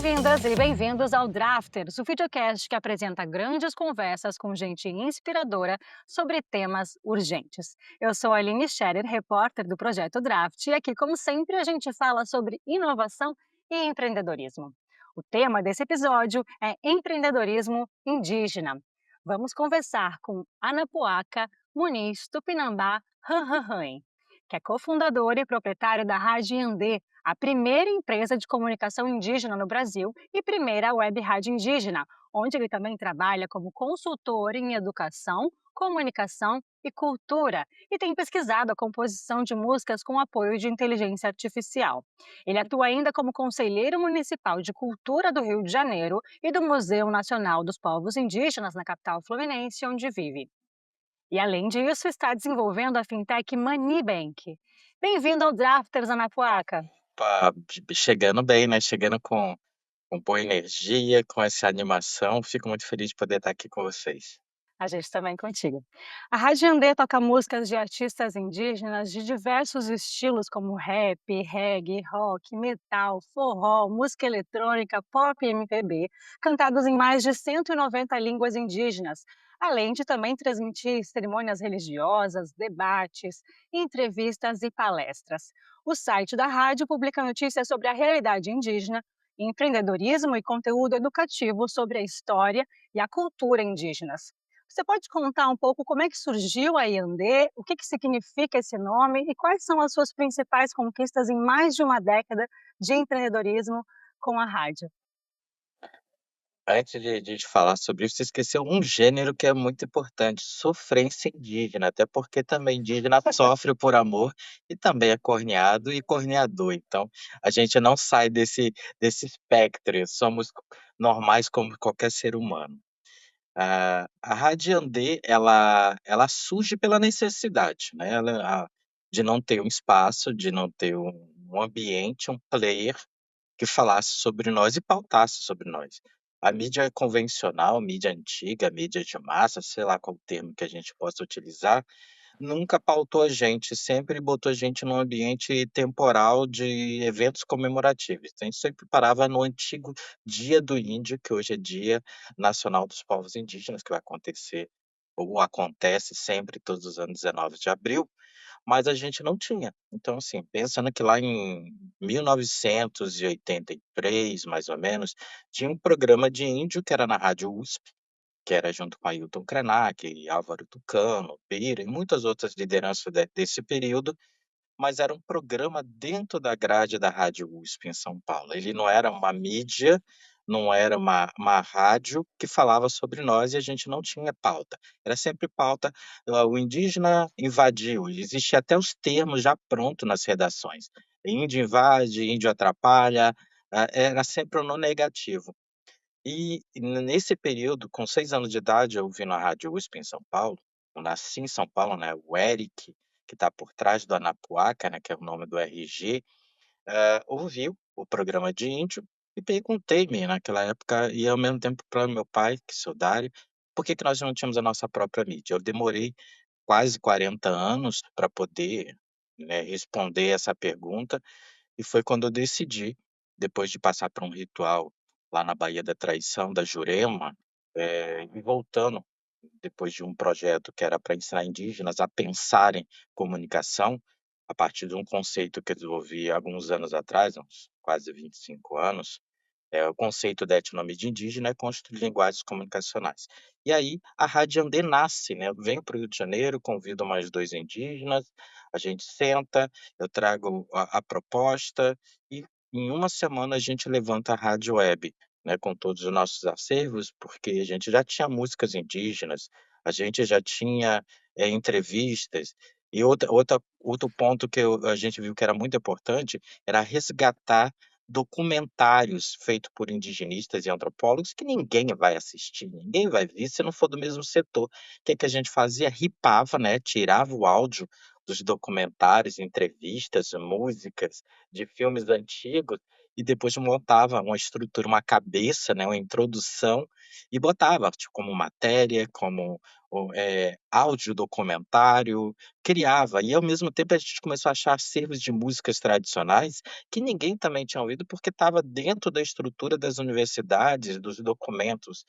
Bem-vindas e bem-vindos ao Drafters, o videocast que apresenta grandes conversas com gente inspiradora sobre temas urgentes. Eu sou a Aline Scherer, repórter do Projeto Draft, e aqui, como sempre, a gente fala sobre inovação e empreendedorismo. O tema desse episódio é empreendedorismo indígena. Vamos conversar com Anapuaca Muniz Tupinambá Ranranhan, que é cofundadora e proprietária da Rádio Yandê, a primeira empresa de comunicação indígena no Brasil e primeira web rádio indígena, onde ele também trabalha como consultor em educação, comunicação e cultura, e tem pesquisado a composição de músicas com apoio de inteligência artificial. Ele atua ainda como conselheiro municipal de cultura do Rio de Janeiro e do Museu Nacional dos Povos Indígenas na capital fluminense, onde vive. E além disso, está desenvolvendo a fintech Moneybank. Bem-vindo ao Drafters, Anapuaca. Chegando bem, né, chegando com boa energia, com essa animação, fico muito feliz de poder estar aqui com vocês. A gente também contigo. A Rádio Andê toca músicas de artistas indígenas de diversos estilos, como rap, reggae, rock, metal, forró, música eletrônica, pop e MPB, cantados em mais de 190 línguas indígenas, além de também transmitir cerimônias religiosas, debates, entrevistas e palestras. O site da rádio publica notícias sobre a realidade indígena, empreendedorismo e conteúdo educativo sobre a história e a cultura indígenas. Você pode contar um pouco como é que surgiu a Iandê, o que significa esse nome e quais são as suas principais conquistas em mais de uma década de empreendedorismo com a rádio? Antes de te falar sobre isso, você esqueceu um gênero que é muito importante, sofrência indígena, até porque também indígena sofre por amor e também é corneado e corneador, então a gente não sai desse espectro, somos normais como qualquer ser humano. A Rádio Andê, ela surge pela necessidade, né, de não ter um espaço, de não ter um ambiente, um player que falasse sobre nós e pautasse sobre nós. A mídia convencional, mídia antiga, mídia de massa, sei lá qual termo que a gente possa utilizar, nunca pautou a gente, sempre botou a gente num ambiente temporal de eventos comemorativos. Então a gente sempre parava no antigo Dia do Índio, que hoje é Dia Nacional dos Povos Indígenas, que vai acontecer ou acontece sempre todos os anos 19 de abril, mas a gente não tinha. Então, assim, pensando que lá em 1983, mais ou menos, tinha um programa de índio que era na Rádio USP, que era junto com Ailton Krenak, Álvaro Tucano, Bira e muitas outras lideranças desse período, mas era um programa dentro da grade da Rádio USP em São Paulo. Ele não era uma mídia, não era uma rádio que falava sobre nós e a gente não tinha pauta. Era sempre pauta, o indígena invadiu, existia até os termos já pronto nas redações. Índio invade, índio atrapalha, era sempre o no negativo. E nesse período, com 6 anos de idade, eu ouvi na Rádio USP em São Paulo, eu nasci em São Paulo, né, o Eric, que está por trás do Anapuaca, né, que é o nome do RG, ouviu o programa de índio e perguntei-me naquela época e ao mesmo tempo para meu pai, que sou Dário, por que que nós não tínhamos a nossa própria mídia? Eu demorei quase 40 anos para poder, né, responder essa pergunta e foi quando eu decidi, depois de passar por um ritual lá na Baía da Traição, da Jurema, e voltando, depois de um projeto que era para ensinar indígenas a pensarem comunicação, a partir de um conceito que eu desenvolvi há alguns anos atrás, uns quase 25 anos, o conceito da etnomídia indígena é construir linguagens comunicacionais. E aí a Rádio Andê nasce, né, eu venho para o Rio de Janeiro, convido mais 2 indígenas, a gente senta, eu trago a proposta e em uma semana a gente levanta a rádio web, né, com todos os nossos acervos, porque a gente já tinha músicas indígenas, a gente já tinha, entrevistas e outro ponto que a gente viu que era muito importante, era resgatar documentários feito por indigenistas e antropólogos que ninguém vai assistir, ninguém vai ver se não for do mesmo setor. O que que a gente fazia? Ripava, né, tirava o áudio dos documentários, entrevistas, músicas de filmes antigos e depois montava uma estrutura, uma cabeça, né, uma introdução, e botava como matéria, como áudio documentário, criava. E ao mesmo tempo a gente começou a achar acervos de músicas tradicionais que ninguém também tinha ouvido, porque estava dentro da estrutura das universidades, dos documentos,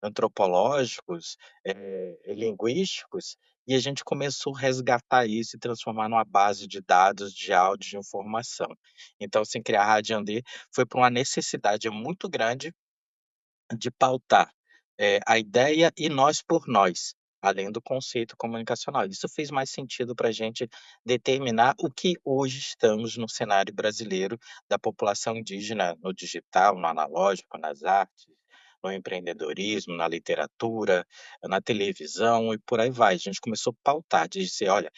antropológicos, linguísticos, e a gente começou a resgatar isso e transformar numa base de dados, de áudio, de informação. Então, assim, criar a Rádio Andê foi por uma necessidade muito grande de pautar, a ideia e nós por nós, além do conceito comunicacional. Isso fez mais sentido para a gente determinar o que hoje estamos no cenário brasileiro da população indígena no digital, no analógico, nas artes, no empreendedorismo, na literatura, na televisão e por aí vai. A gente começou a pautar, de dizer: "Olha,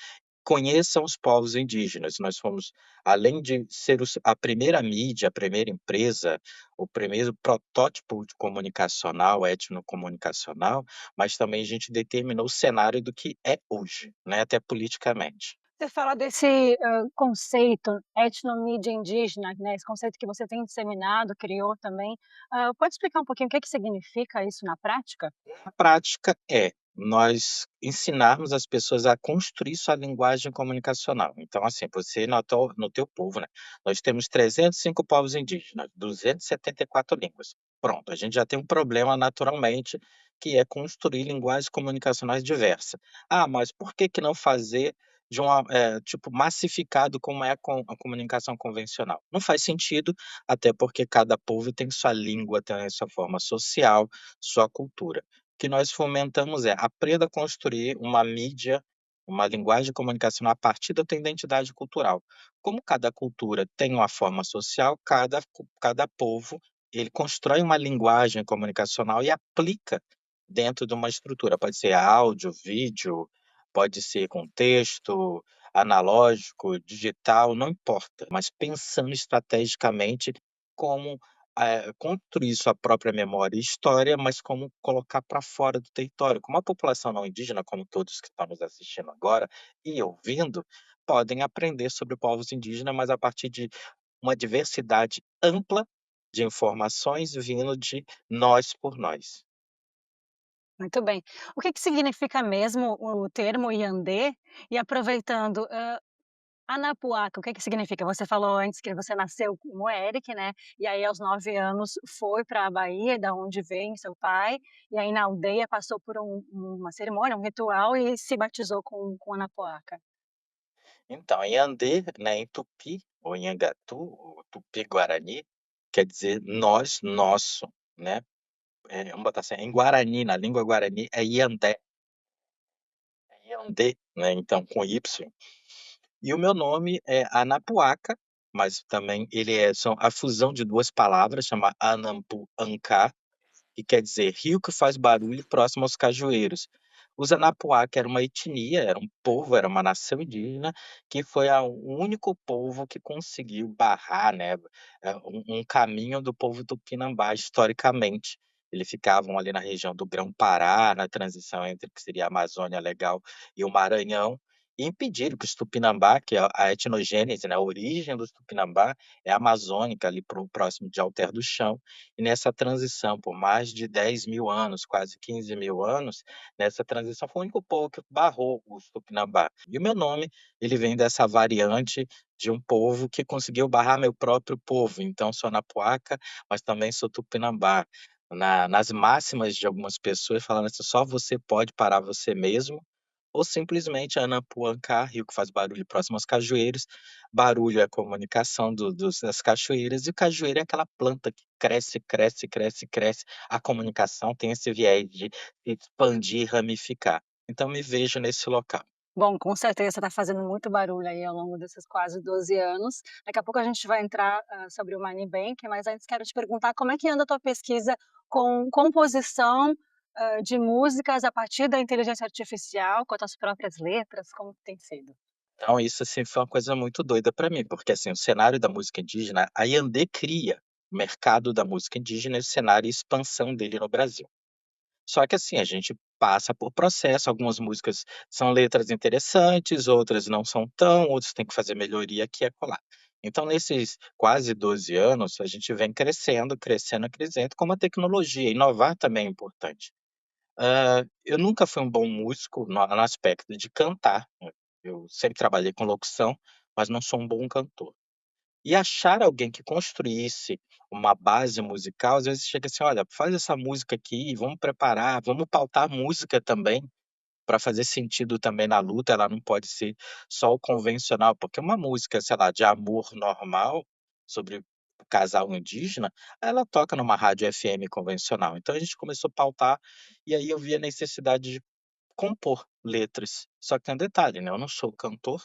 conheçam os povos indígenas". Nós fomos, além de ser a primeira mídia, a primeira empresa, o primeiro protótipo de comunicacional, etnocomunicacional, mas também a gente determinou o cenário do que é hoje, né, até politicamente. Você fala desse, conceito etnomídia indígena, né, esse conceito que você tem disseminado, criou também. Pode explicar um pouquinho o que que significa isso na prática? Na prática é, nós ensinarmos as pessoas a construir sua linguagem comunicacional. Então, assim, você no teu povo, né, nós temos 305 povos indígenas, 274 línguas. Pronto, a gente já tem um problema naturalmente, que é construir linguagens comunicacionais diversas. Ah, mas por que que não fazer de uma, tipo, massificado como é a comunicação convencional? Não faz sentido, até porque cada povo tem sua língua, tem a sua forma social, sua cultura. O que nós fomentamos é, aprenda a construir uma mídia, uma linguagem comunicacional a partir da tua identidade cultural. Como cada cultura tem uma forma social, cada povo, ele constrói uma linguagem comunicacional e aplica dentro de uma estrutura. Pode ser áudio, vídeo, pode ser com texto, analógico, digital, não importa, mas pensando estrategicamente como construir sua própria memória e história, mas como colocar para fora do território. Como a população não indígena, como todos que estão nos assistindo agora e ouvindo, podem aprender sobre povos indígenas, mas a partir de uma diversidade ampla de informações vindo de nós por nós. Muito bem. O que que significa mesmo o termo Iandê? E aproveitando, Anapuaca, o que que significa? Você falou antes que você nasceu como Eric, né, e aí aos 9 anos foi para a Bahia, da onde vem seu pai, e aí na aldeia passou por uma cerimônia, um ritual e se batizou com Anapuaca. Então, Iandê, né, em Tupi, ou Anhangatu, ou Tupi-Guarani, quer dizer nós, nosso, né? Vamos botar assim, em Guarani, na língua Guarani, é Iandé, Iandê, né? Então, com Y. E o meu nome é Anapuaca, mas também ele são a fusão de 2 palavras, chama Anampu-Ancá, que quer dizer rio que faz barulho próximo aos cajueiros. Os Anapuaca era uma etnia, era um povo, era uma nação indígena, que foi o único povo que conseguiu barrar, né, um caminho do povo Tupinambá historicamente. Eles ficavam ali na região do Grão-Pará, na transição entre o que seria a Amazônia Legal e o Maranhão, e impediram que os Tupinambá, que é a etnogênese, né, a origem dos Tupinambá é amazônica, ali próximo de Alter do Chão, e nessa transição, por mais de 10.000 anos, quase 15.000 anos, nessa transição foi o único povo que barrou os Tupinambá. E o meu nome, ele vem dessa variante de um povo que conseguiu barrar meu próprio povo, então sou Anapuaca, mas também sou Tupinambá. Nas máximas de algumas pessoas falando assim: "Só você pode parar você mesmo", ou simplesmente Anapuancá, rio que faz barulho próximo aos cajueiros. Barulho é a comunicação das cachoeiras, e o cajueiro é aquela planta que cresce, cresce, cresce, cresce. A comunicação tem esse viés de expandir, ramificar. Então me vejo nesse local. Bom, com certeza você está fazendo muito barulho aí ao longo desses quase 12 anos. Daqui a pouco a gente vai entrar, sobre o Money Bank, mas antes quero te perguntar como é que anda a tua pesquisa com composição, de músicas a partir da inteligência artificial, com as tuas próprias letras, como que tem sido? Então isso, assim, foi uma coisa muito doida para mim, porque, assim, o cenário da música indígena, a Yandê cria o mercado da música indígena e o cenário e expansão dele no Brasil. Só que assim, a gente passa por processo, algumas músicas são letras interessantes, outras não são tão, outros têm que fazer melhoria aqui e acolá. Então, nesses quase 12 anos, a gente vem crescendo, crescendo, crescendo, como a tecnologia, inovar também é importante. Eu nunca fui um bom músico no aspecto de cantar, né, eu sempre trabalhei com locução, mas não sou um bom cantor. E achar alguém que construísse uma base musical, às vezes chega assim: "Olha, faz essa música aqui, vamos preparar, vamos pautar a música também, para fazer sentido também na luta, ela não pode ser só o convencional", porque uma música, sei lá, de amor normal, sobre o casal indígena, ela toca numa rádio FM convencional. Então a gente começou a pautar, e aí eu vi a necessidade de compor letras. Só que tem um detalhe, né, eu não sou cantor,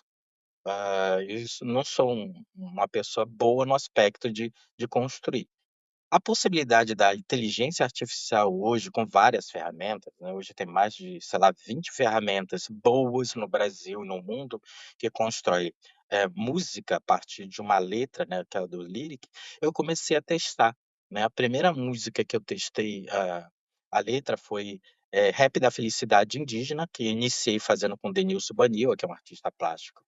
isso não sou uma pessoa boa no aspecto de construir. A possibilidade da inteligência artificial hoje, com várias ferramentas, né, hoje tem mais de, sei lá, 20 ferramentas boas no Brasil e no mundo, que constrói, música a partir de uma letra, né, que é a do Lyric, eu comecei a testar, né. A primeira música que eu testei a letra foi, Rap da Felicidade Indígena, que iniciei fazendo com Denilson Banil, que é um artista plástico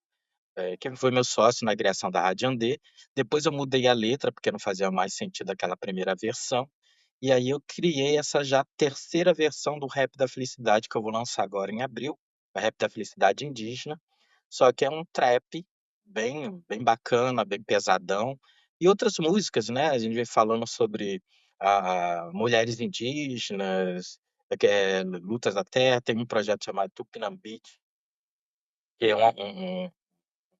que foi meu sócio na criação da Rádio Andê. Depois eu mudei a letra, porque não fazia mais sentido aquela primeira versão, e aí eu criei essa já terceira versão do Rap da Felicidade, que eu vou lançar agora em abril, o Rap da Felicidade Indígena, só que é um trap bem bacana, bem pesadão, e outras músicas, né, a gente vem falando sobre mulheres indígenas, lutas da terra, tem um projeto chamado Tupinambit, que é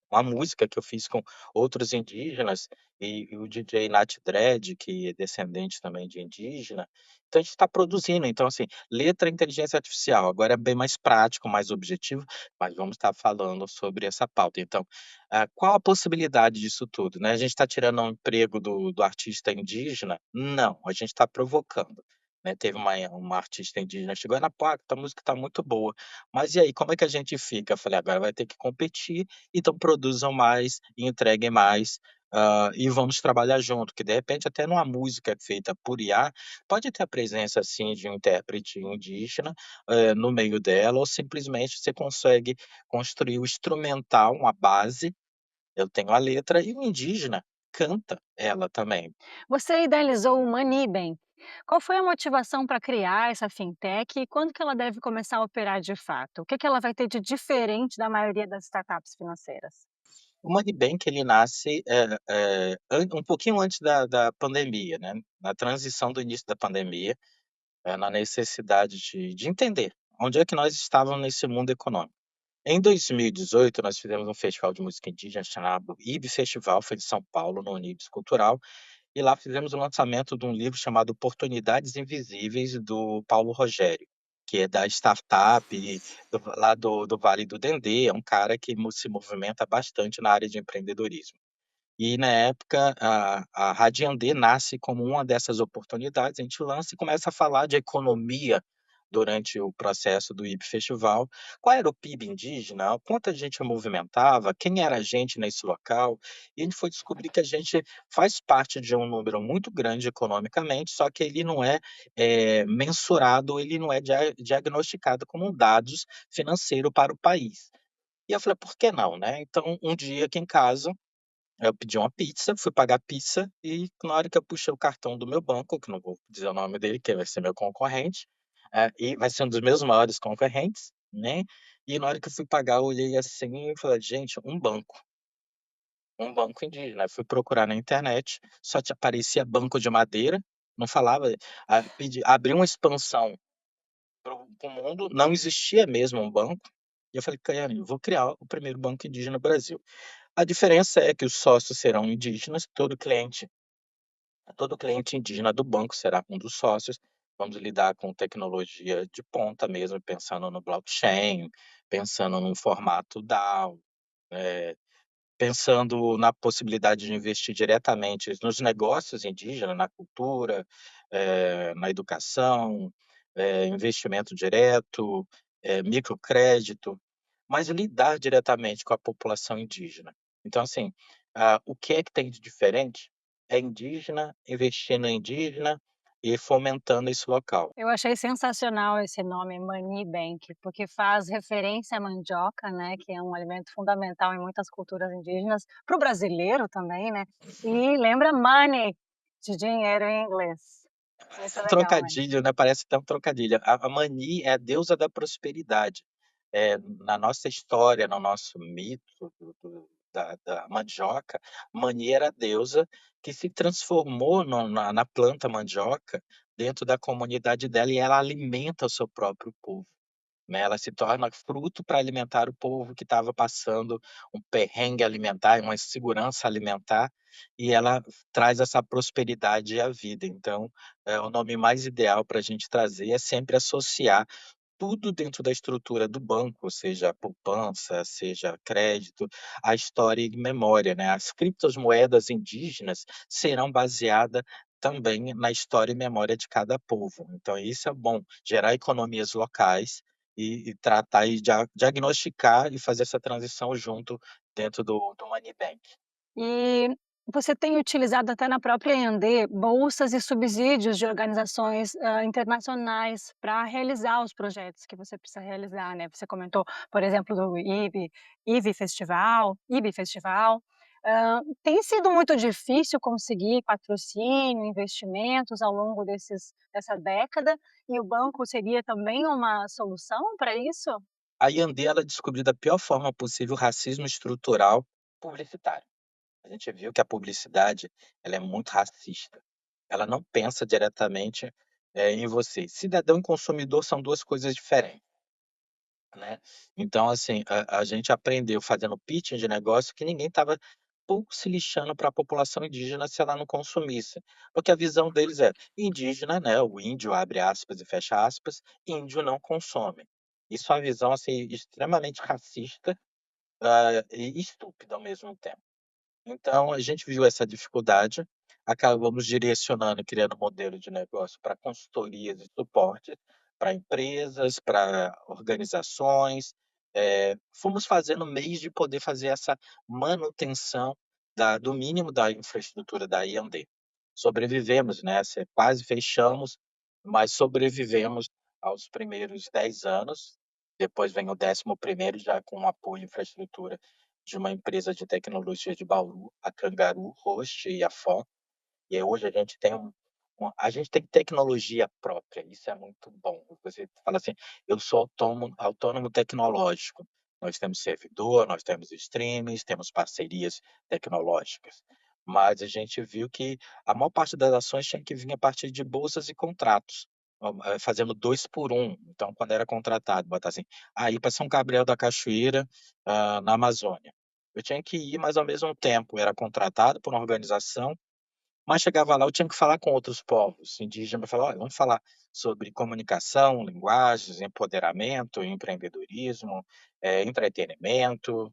uma música que eu fiz com outros indígenas e o DJ Nath Dread, que é descendente também de indígena. Então a gente está produzindo, então assim, letra é inteligência artificial, agora é bem mais prático, mais objetivo, mas vamos estar falando sobre essa pauta. Então, qual a possibilidade disso tudo, né? A gente está tirando um emprego do artista indígena? Não, a gente está provocando, né. Teve uma artista indígena que chegou: "Ana Paula, tua música está muito boa, mas e aí, como é que a gente fica?" Eu falei: "Agora vai ter que competir, então produzam mais e entreguem mais, e vamos trabalhar junto, que de repente até numa música feita por IA, pode ter a presença sim de um intérprete indígena, no meio dela ou simplesmente você consegue construir o instrumental, uma base, eu tenho a letra e o indígena canta ela também. Você idealizou o Maniben. Qual foi a motivação para criar essa fintech e quando que ela deve começar a operar de fato? O que que ela vai ter de diferente da maioria das startups financeiras? O Monebank ele nasce, um pouquinho antes da pandemia, né, na transição do início da pandemia. Na necessidade de entender onde é que nós estávamos nesse mundo econômico. Em 2018, nós fizemos um festival de música indígena chamado IB Festival, foi de São Paulo, no Unibis Cultural, e lá fizemos o lançamento de um livro chamado Oportunidades Invisíveis, do Paulo Rogério, que é da startup lá do Vale do Dendê, é um cara que se movimenta bastante na área de empreendedorismo. E na época, a Radiandê nasce como uma dessas oportunidades, a gente lança e começa a falar de economia durante o processo do IB Festival. Qual era o PIB indígena, quanta gente movimentava, quem era a gente nesse local, e a gente foi descobrir que a gente faz parte de um número muito grande economicamente, só que ele não é, mensurado, ele não é diagnosticado como dados financeiro para o país. E eu falei: "Por que não, né?". Então, um dia aqui em casa eu pedi uma pizza, fui pagar a pizza e na hora que eu puxei o cartão do meu banco, que não vou dizer o nome dele, que vai ser meu concorrente, e vai ser um dos meus maiores concorrentes, né, e na hora que eu fui pagar eu olhei assim e falei: "Gente, um banco indígena". Aí fui procurar na internet, só te aparecia banco de madeira, não falava, abri uma expansão para o mundo, não existia mesmo um banco, e eu falei: "Cara, eu vou criar o primeiro banco indígena no Brasil". A diferença é que os sócios serão indígenas, todo cliente indígena do banco será um dos sócios. Vamos lidar com tecnologia de ponta mesmo, pensando no blockchain, pensando num formato DAO, eh, pensando na possibilidade de investir diretamente nos negócios indígenas, na cultura, na educação, investimento direto, microcrédito, mas lidar diretamente com a população indígena. Então, assim, o que é que tem de diferente? É indígena, investir no indígena e fomentando esse local. Eu achei sensacional esse nome Mani Bank, porque faz referência à mandioca, né, que é um alimento fundamental em muitas culturas indígenas, para o brasileiro também, né, e lembra money, de dinheiro em inglês. Muito Parece um legal mesmo. trocadilho, né, parece até um trocadilho. A Mani é a deusa da prosperidade. Na nossa história, no nosso mito da mandioca, Mani era a deusa que se transformou na planta mandioca dentro da comunidade dela e ela alimenta o seu próprio povo. Né, ela se torna fruto para alimentar o povo que estava passando um perrengue alimentar, uma insegurança alimentar, e ela traz essa prosperidade à vida. Então, o nome mais ideal para a gente trazer é sempre associar tudo dentro da estrutura do banco, seja poupança, seja crédito, a história e memória, né. As criptomoedas indígenas serão baseada também na história e memória de cada povo. Então isso é bom, gerar economias locais e tratar e diagnosticar e fazer essa transição junto dentro do Money Bank. E você tem utilizado até na própria Anhembi bolsas e subsídios de organizações, internacionais para realizar os projetos que você precisa realizar, né. Você comentou, por exemplo, do IBI Festival. Tem sido muito difícil conseguir patrocínio, investimentos ao longo dessa década, e o banco seria também uma solução para isso? A Yandê, ela descobriu da pior forma possível o racismo estrutural publicitário. A gente viu que a publicidade, ela é muito racista. Ela não pensa diretamente, em você. Cidadão e consumidor são 2 coisas diferentes, né. Então, assim, a gente aprendeu fazendo pitching de negócio que ninguém estava pouco se lixando para a população indígena se ela não consumisse, porque a visão deles é: indígena, né, o índio, abre aspas e fecha aspas, índio não consome. Isso é uma visão, assim, extremamente racista, e estúpida ao mesmo tempo. Então a gente viu essa dificuldade, acabamos direcionando, criando um modelo de negócio para consultorias e suporte, para empresas, para organizações, fomos fazendo meios de poder fazer essa manutenção do mínimo da infraestrutura da I&D. Sobrevivemos, né, quase fechamos, mas sobrevivemos aos primeiros 10 anos, depois vem o 11º já com o apoio à infraestrutura de uma empresa de tecnologia de Bauru, a Cangaru Host e a Fon. E aí hoje a gente tem tecnologia própria, isso é muito bom. Você fala assim: "Eu sou autônomo tecnológico". Nós temos servidor, nós temos streamings, temos parcerias tecnológicas. Mas a gente viu que a maior parte das ações tinha que vir a partir de bolsas e contratos, fazendo 2 por 1. Então, quando era contratado, botar assim: "Ah, ir para São Gabriel da Cachoeira, na Amazônia". Eu tinha que ir, mas ao mesmo tempo era contratado por uma organização, mas chegava lá, eu tinha que falar com outros povos indígenas para falar: "Olha, vamos falar sobre comunicação, linguagens, empoderamento, empreendedorismo, entretenimento,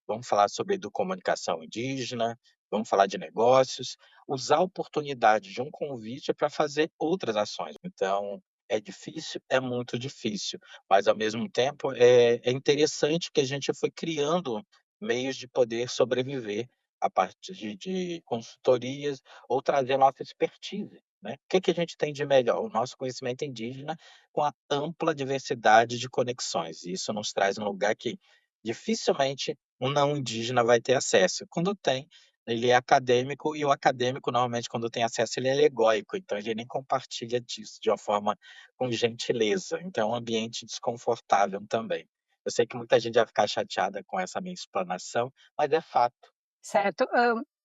vamos falar sobre comunicação indígena, vamos falar de negócios", usar a oportunidade de um convite para fazer outras ações. Então, é difícil? É muito difícil, mas ao mesmo tempo é interessante que a gente foi criando meios de poder sobreviver a partir de consultorias ou trazer nossa expertise, né. O que que a gente tem de melhor? O nosso conhecimento indígena com a ampla diversidade de conexões, e isso nos traz um lugar que dificilmente um não indígena vai ter acesso. Quando tem, ele é acadêmico e o acadêmico, normalmente, quando tem acesso, ele é egóico, então ele nem compartilha disso de uma forma com gentileza, então é um ambiente desconfortável também. Eu sei que muita gente vai ficar chateada com essa minha explanação, mas é fato. Certo.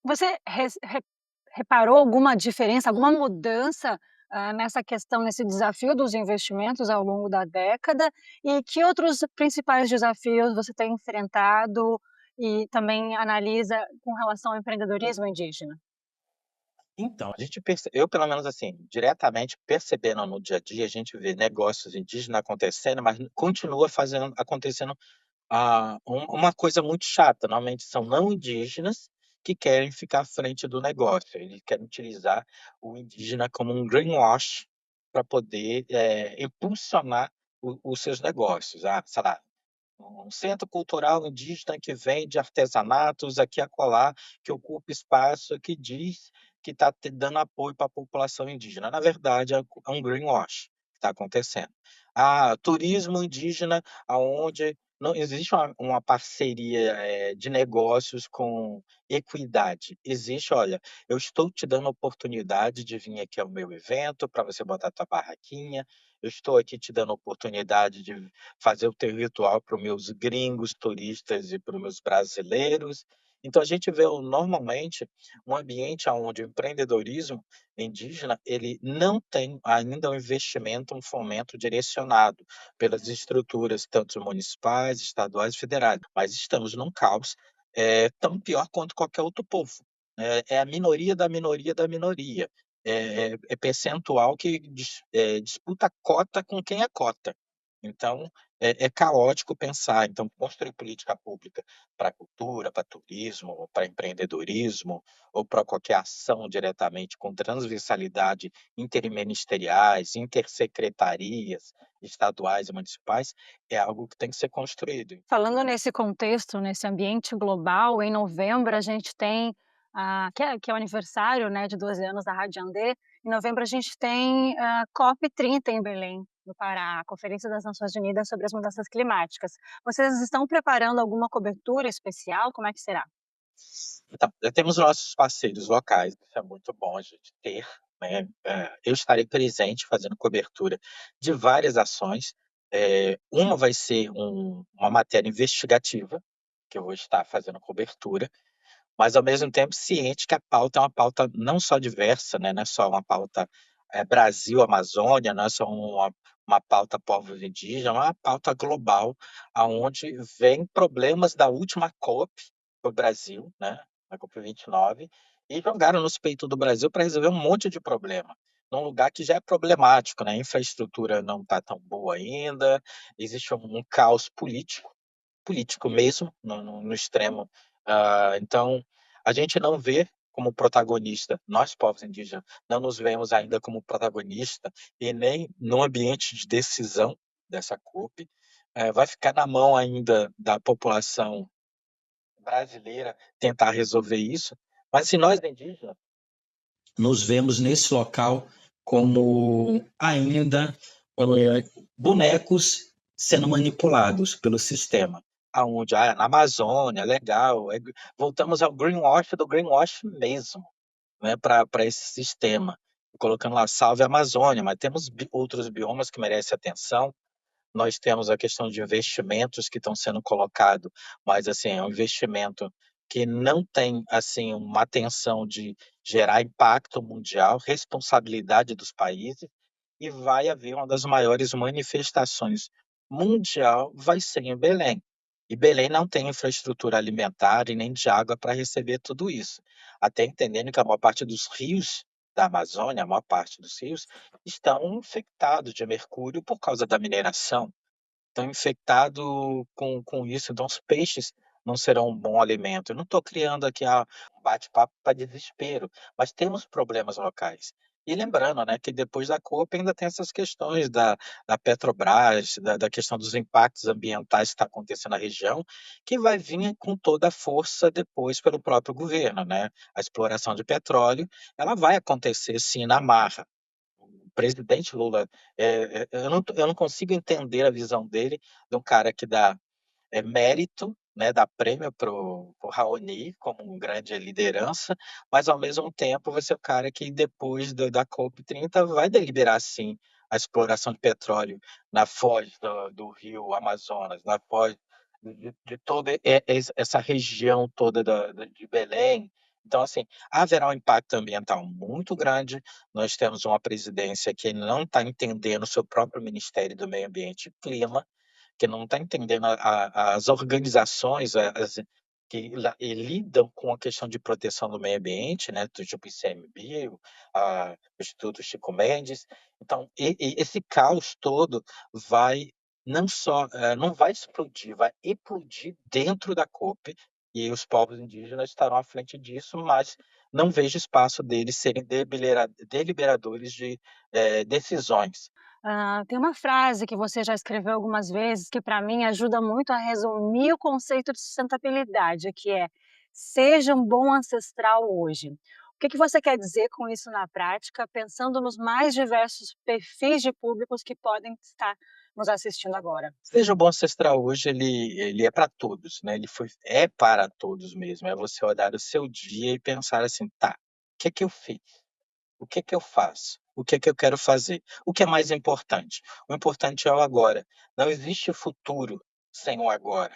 Você reparou alguma diferença, alguma mudança, nessa questão, nesse desafio dos investimentos ao longo da década? E que outros principais desafios você tem enfrentado e também analisa com relação ao empreendedorismo indígena? Então, a gente eu pelo menos, assim, diretamente percebendo no dia a dia, a gente vê negócios indígenas acontecendo, mas continua fazendo acontecendo uma coisa muito chata, normalmente são não indígenas que querem ficar à frente do negócio, eles querem utilizar o indígena como um greenwash para poder, impulsionar os seus negócios. Ah, sei lá, um centro cultural indígena que vende artesanatos aqui e acolá, que ocupa espaço, que diz que está dando apoio para a população indígena. Na verdade, é um greenwash que está acontecendo. Ah, turismo indígena, aonde não existe uma parceria, de negócios com equidade. Existe: "Olha, eu estou te dando a oportunidade de vir aqui ao meu evento para você botar tua barraquinha, eu estou aqui te dando a oportunidade de fazer o teu ritual para os meus gringos turistas e para os meus brasileiros". Então a gente vê normalmente um ambiente onde o empreendedorismo indígena, ele não tem ainda um investimento, um fomento direcionado pelas estruturas tanto municipais, estaduais e federais, mas estamos num caos, tão pior quanto qualquer outro povo. É a minoria da minoria da minoria. É percentual que disputa cota com quem é cota. Então, é caótico pensar. Então, construir política pública para cultura, para turismo, para empreendedorismo ou para qualquer ação diretamente com transversalidade interministeriais, intersecretarias estaduais e municipais, é algo que tem que ser construído. Falando nesse contexto, nesse ambiente global, em novembro a gente tem, que é o aniversário, né, de 12 anos da Rádio Andê. Em novembro a gente tem a COP30 em Belém, no Pará, a Conferência das Nações Unidas sobre as Mudanças Climáticas. Vocês estão preparando alguma cobertura especial? Como é que será? Então, já temos nossos parceiros locais, isso é muito bom a gente ter, né, eu estarei presente fazendo cobertura de várias ações, uma vai ser uma matéria investigativa, que eu vou estar fazendo cobertura, mas ao mesmo tempo ciente que a pauta é uma pauta não só diversa, né, não é só uma pauta, Brasil, Amazônia, não é só uma pauta povos indígenas, é uma pauta global, aonde vem problemas da última COP para o Brasil, né, a COP 29, e jogaram nos peitos do Brasil para resolver um monte de problema, num lugar que já é problemático, né, a infraestrutura não está tão boa ainda, existe um caos político mesmo, no extremo. Então, a gente não vê como protagonista, nós povos indígenas, não nos vemos ainda como protagonista e nem no ambiente de decisão dessa COP. Vai ficar na mão ainda da população brasileira tentar resolver isso, mas se nós indígenas nos vemos nesse local como ainda bonecos sendo manipulados pelo sistema, aonde na Amazônia, legal, voltamos ao greenwash do greenwash mesmo, né, para esse sistema, colocando lá "Salve a Amazônia", mas temos outros biomas que merecem atenção. Nós temos a questão de investimentos que estão sendo colocado, mas, assim, é um investimento que não tem, assim, uma atenção de gerar impacto mundial, responsabilidade dos países, e vai haver uma das maiores manifestações mundial, vai ser em Belém. E Belém não tem infraestrutura alimentar e nem de água para receber tudo isso. Até entendendo que a maior parte dos rios da Amazônia, a maior parte dos rios, estão infectados de mercúrio por causa da mineração. Estão infectado com isso, então os peixes não serão um bom alimento. Eu não estou criando aqui, um bate-papo para desespero, mas temos problemas locais. E lembrando, né, que depois da COP ainda tem essas questões da Petrobras, da questão dos impactos ambientais que está acontecendo na região, que vai vir com toda a força depois pelo próprio governo, né. A exploração de petróleo, ela vai acontecer sim na marra. O presidente Lula, eu não consigo entender a visão dele, de um cara que dá, mérito, né, dá prêmio para o Raoni como um grande liderança, mas ao mesmo tempo vai ser o cara que depois da COP30 vai deliberar sim a exploração de petróleo na foz do rio Amazonas, na foz de toda essa região toda de Belém. Então, assim, haverá um impacto ambiental muito grande. Nós temos uma presidência que não está entendendo o seu próprio Ministério do Meio Ambiente e Clima, que não está entendendo as organizações, lidam com a questão de proteção do meio ambiente, né, do tipo ICMBio, o Instituto Chico Mendes. Então, esse caos todo vai não vai explodir, vai eclodir dentro da COP, e os povos indígenas estarão à frente disso, mas não vejo espaço deles serem deliberadores de, decisões. Tem uma frase que você já escreveu algumas vezes que para mim ajuda muito a resumir o conceito de sustentabilidade, que é: "Seja um bom ancestral hoje". que você quer dizer com isso na prática, pensando nos mais diversos perfis de públicos que podem estar nos assistindo agora? Seja o Bom Ancestral hoje ele é para todos, né, ele foi é para todos mesmo, é você olhar o seu dia e pensar assim: "Tá, o que é que eu fiz? O que é que eu faço? O que é que eu quero fazer?". O que é mais importante? O importante é o agora. Não existe futuro sem o agora,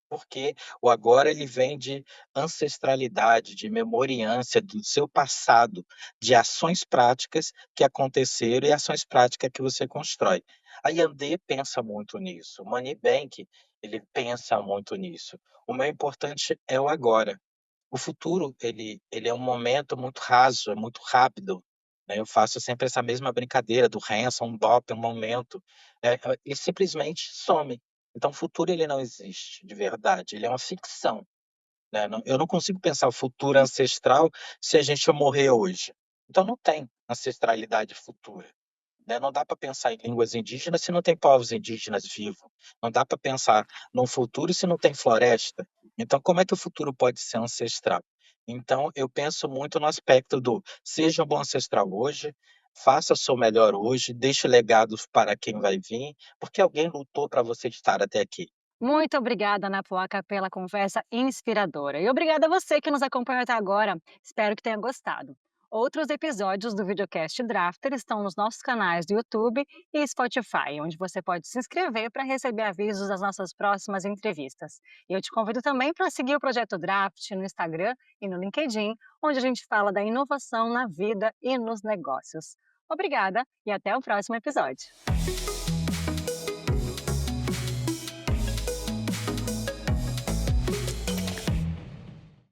porque o agora ele vem de ancestralidade, de memoriância do seu passado, de ações práticas que aconteceram e ações práticas que você constrói. A Yandê pensa muito nisso, o Money Bank, ele pensa muito nisso. O mais importante é o agora. O futuro, ele é um momento muito raso, é muito rápido, né, eu faço sempre essa mesma brincadeira do Hanson, um bop, um momento, ele simplesmente some. Então o futuro ele não existe de verdade, ele é uma ficção, né, eu não consigo pensar o futuro ancestral se a gente morrer hoje. Então não tem ancestralidade futura. Né, não dá para pensar em línguas indígenas se não tem povos indígenas vivos. Não dá para pensar num futuro se não tem floresta. Então, como é que o futuro pode ser ancestral? Então, eu penso muito no aspecto do seja um bom ancestral hoje, faça o seu melhor hoje, deixe legados para quem vai vir, porque alguém lutou para você estar até aqui. Muito obrigada, Ana Poca, pela conversa inspiradora. E obrigada a você que nos acompanhou até agora. Espero que tenha gostado. Outros episódios do videocast Drafter estão nos nossos canais do YouTube e Spotify, onde você pode se inscrever para receber avisos das nossas próximas entrevistas. E eu te convido também para seguir o Projeto Draft no Instagram e no LinkedIn, onde a gente fala da inovação na vida e nos negócios. Obrigada e até o próximo episódio.